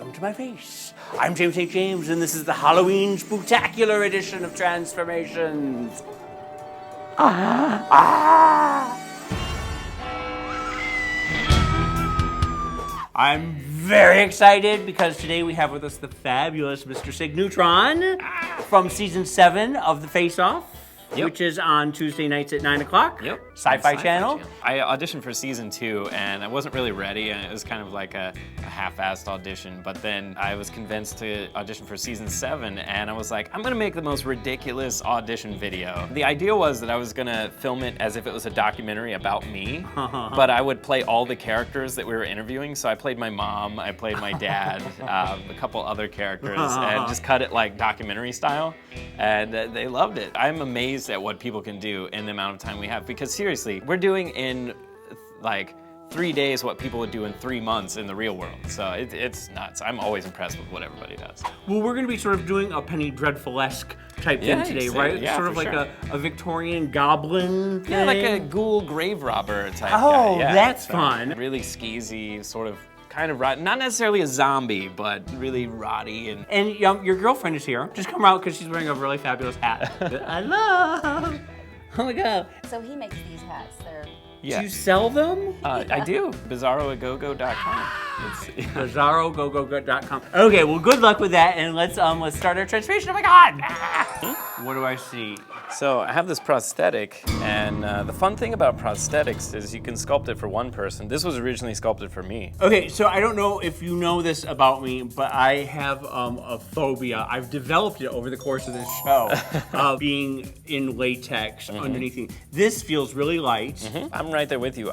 welcome to my face. I'm James St. James, and this is the Halloween Spooktacular edition of Transformations. I'm very excited because today we have with us the fabulous Mr. Cig Neutron from season 7 of The Face Off. Yep. Which is on Tuesday nights at 9 o'clock. Yep. Sci-Fi Channel. I auditioned for season 2 and I wasn't really ready, and it was kind of like a half-assed audition, but then I was convinced to audition for season 7, and I was like, I'm gonna make the most ridiculous audition video. The idea was that I was gonna film it as if it was a documentary about me, but I would play all the characters that we were interviewing. So I played my mom, I played my dad, a couple other characters, and just cut it like documentary style, and they loved it. I'm amazed at what people can do in the amount of time we have, because seriously, we're doing in like 3 days what people would do in 3 months in the real world. So it's nuts. I'm always impressed with what everybody does. Well, we're gonna be sort of doing a Penny Dreadful-esque type thing today, right? Yeah, sort of like sure. a Victorian goblin thing. Yeah, like a ghoul grave robber type guy. Oh, Yeah, that's so fun. Really skeezy, sort of kind of rot, not necessarily a zombie, but really rotty. And your girlfriend is here. Just come out because she's wearing a really fabulous hat that I love. Oh my God. So he makes these hats. They're Yeah. Do you sell them? I do. BizarroAgogo.com. BizarroGoGo.com. Okay, well, good luck with that, and let's start our transformation. Oh my God! What do I see? So I have this prosthetic, and the fun thing about prosthetics is you can sculpt it for one person. This was originally sculpted for me. Okay, so I don't know if you know this about me, but I have a phobia. I've developed it over the course of this show, being in latex underneath me. This feels really light. I'm right there with you.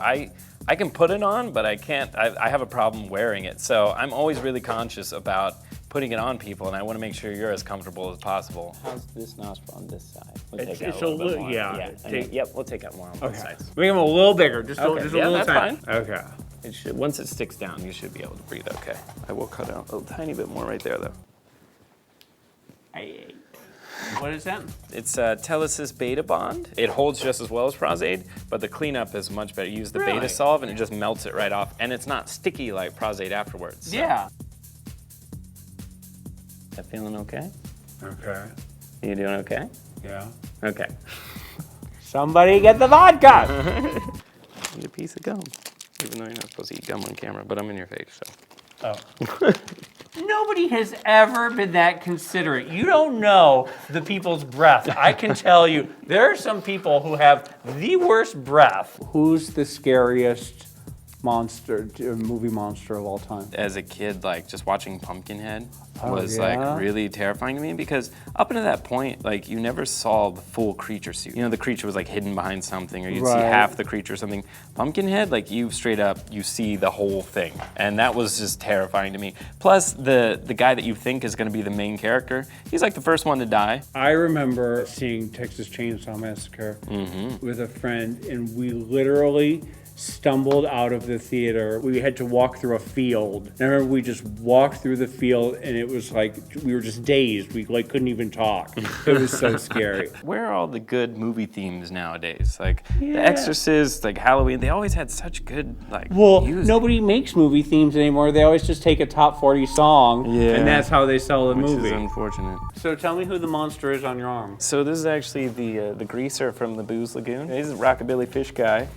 I can put it on, but I can't. I have a problem wearing it. So I'm always really conscious about putting it on people, and I want to make sure you're as comfortable as possible. How's this nostril on this side? We'll take out a little bit more. Yep, we'll take out more on both sides. Make them a little bigger, just a Yeah, little that's tiny. fine. Okay. It should, once it sticks down, you should be able to breathe okay. I will cut out a tiny bit more right there, though. What is that? It's Telesis Beta Bond. It holds just as well as Prosaid, but the cleanup is much better. You use the Beta Solve, and it just melts it right off, and it's not sticky like Prosaid afterwards. So. Yeah. That feeling okay? Okay. You doing okay? Yeah. Okay. Somebody get the vodka! Eat a piece of gum. Even though you're not supposed to eat gum on camera, but I'm in your face, so. Oh. Nobody has ever been that considerate. You don't know the people's breath. I can tell you, there are some people who have the worst breath. Who's the scariest movie monster of all time? As a kid, like just watching Pumpkinhead was yeah? like really terrifying to me, because up until that point, like you never saw the full creature suit. You know, the creature was like hidden behind something, or you'd see half the creature or something. Pumpkinhead, like you straight up, you see the whole thing. And that was just terrifying to me. Plus the guy that you think is gonna be the main character, he's like the first one to die. I remember seeing Texas Chainsaw Massacre with a friend, and we literally stumbled out of the theater. We had to walk through a field. And I remember we just walked through the field, and it was like, we were just dazed. We like couldn't even talk. It was so scary. Where are all the good movie themes nowadays? Like The Exorcist, like Halloween, they always had such good music. Nobody makes movie themes anymore. They always just take a top 40 song, and that's how they sell the movie. Which is unfortunate. So tell me who the monster is on your arm. So this is actually the greaser from the Booze Lagoon. He's a rockabilly fish guy.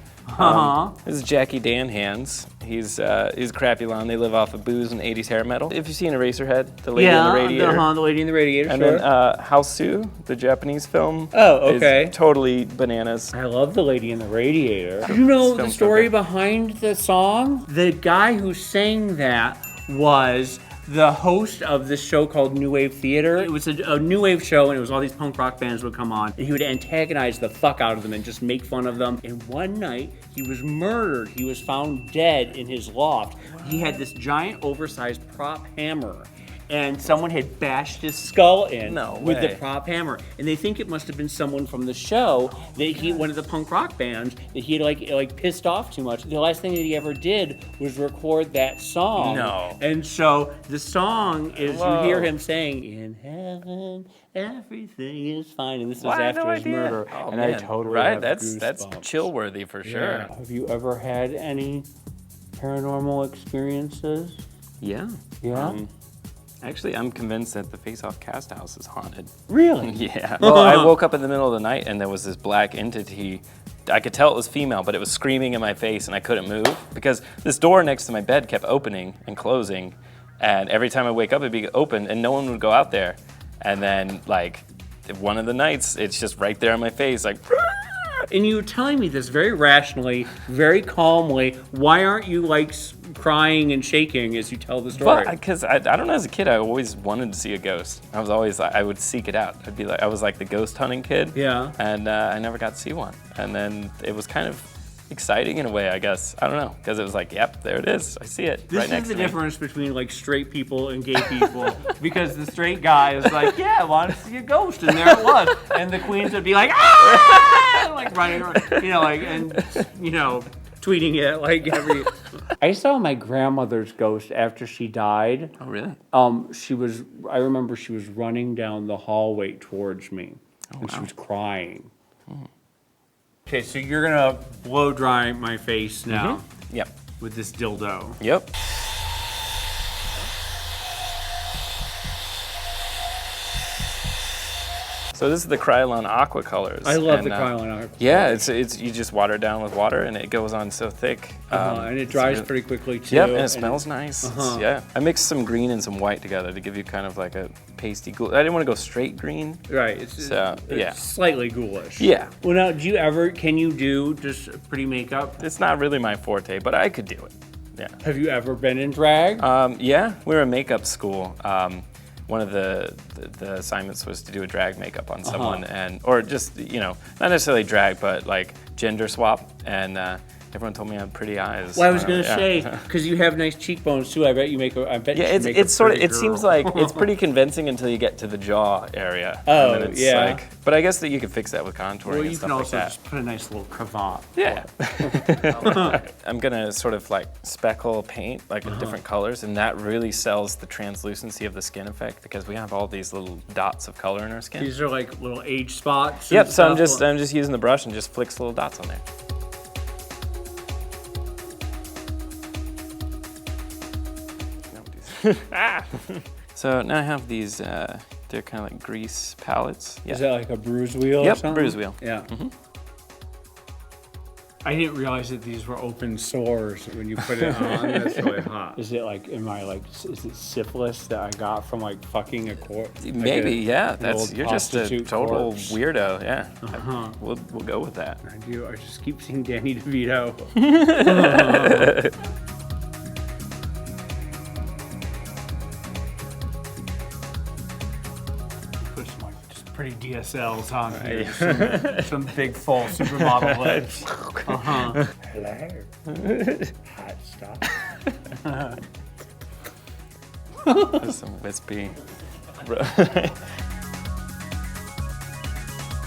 This is Jackie Dan Hands. He's Crapulon. They live off of booze and 80s hair metal. If you've seen Eraserhead, the lady in the radiator. The lady in the radiator, and then Hausu, the Japanese film. Oh, okay. Is totally bananas. I love the lady in the radiator. Do you know the story behind the song? The guy who sang that was the host of this show called New Wave Theater. It was a new wave show, and it was all these punk rock bands would come on, and he would antagonize the fuck out of them and just make fun of them. And one night, he was murdered. He was found dead in his loft. He had this giant oversized prop hammer, and someone had bashed his skull in with the prop hammer. And they think it must have been someone from the show, that one of the punk rock bands, that he had like pissed off too much. The last thing that he ever did was record that song. No. And so the song is, you hear him saying, "In heaven, everything is fine." And this was after his murder. Oh, and man. I totally have that's goosebumps. chill worthy for sure. Yeah. Have you ever had any paranormal experiences? Yeah. Yeah? Actually, I'm convinced that the Face-Off cast house is haunted. Really? Yeah. Well, I woke up in the middle of the night and there was this black entity. I could tell it was female, but it was screaming in my face and I couldn't move because this door next to my bed kept opening and closing. And every time I wake up, it'd be open and no one would go out there. And then, like, one of the nights, it's just right there in my face, like. And you were telling me this very rationally, very calmly. Why aren't you like crying and shaking as you tell the story? Well, because I don't know, as a kid, I always wanted to see a ghost. I was always, I would seek it out. I'd be like, I was like the ghost hunting kid. Yeah. And I never got to see one. And then it was kind of exciting in a way, I guess. I don't know, because it was like, yep, there it is. I see it right next to me. This is the difference between like straight people and gay people, because the straight guy is like, yeah, I want to see a ghost, and there it was, and the queens would be like, ah, like running around, and tweeting it like every. I saw my grandmother's ghost after she died. Oh, really? I remember she was running down the hallway towards me, and she was crying. Okay, so you're gonna blow dry my face now. Yep. With this dildo. Yep. So this is the Krylon Aqua colors. I love the Krylon Aqua. Yeah, it's you just water it down with water and it goes on so thick. And it dries pretty quickly too. Yep, and it smells nice. Yeah, I mixed some green and some white together to give you kind of like a pasty ghoul. I didn't want to go straight green. Right. It's slightly ghoulish. Yeah. Well, now, can you do just pretty makeup? It's not really my forte, but I could do it. Yeah. Have you ever been in drag? Yeah, we were in makeup school. One of the assignments was to do a drag makeup on someone, or just, not necessarily drag, but like gender swap, and everyone told me I had pretty eyes. Well, I was gonna say, because you have nice cheekbones too. I bet you make a. I bet. Yeah, it's sort of. It seems like it's pretty convincing until you get to the jaw area. Oh, and then it's yeah. like, but I guess that you could fix that with contouring Well, and you stuff can like also that. just put a nice little cravat. Yeah. I'm gonna sort of like speckle paint like in different colors, and that really sells the translucency of the skin effect because we have all these little dots of color in our skin. These are like little age spots. Yep. So I'm just using the brush and just flicks little dots on there. So now I have these, they're kind of like grease palettes. Yeah. Is that like a bruise wheel or Yep, something? bruise wheel. Yeah. I didn't realize that these were open sores when you put it on. That's really hot. Is it like, is it syphilis that I got from like fucking a corpse? Maybe, yeah. You're just a total corpse. weirdo, yeah. We'll go with that. I do. I just keep seeing Danny DeVito. Put some like just pretty DSLs on here. Some big full supermodel lips. Hello. Hot stuff. There's some wispy.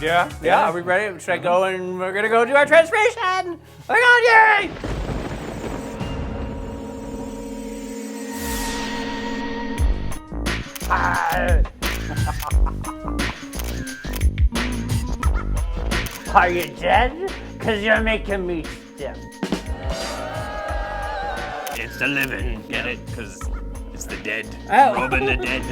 Yeah. Are we ready? Should I go and we're gonna go do our transformation? Hang on, yay! Are you dead? Cause you're making me stiff. It's the living, get it? Because it's the dead. Oh. Robin the dead.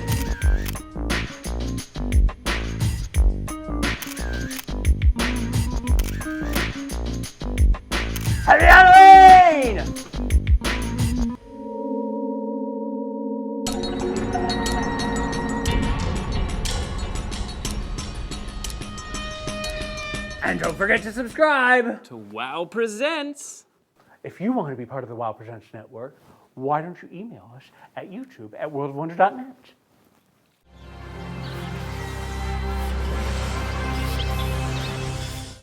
Halloween! And don't forget to subscribe To WOWPresents. If you want to be part of the WOW Presents Network, why don't you email us at YouTube@worldofwonder.net?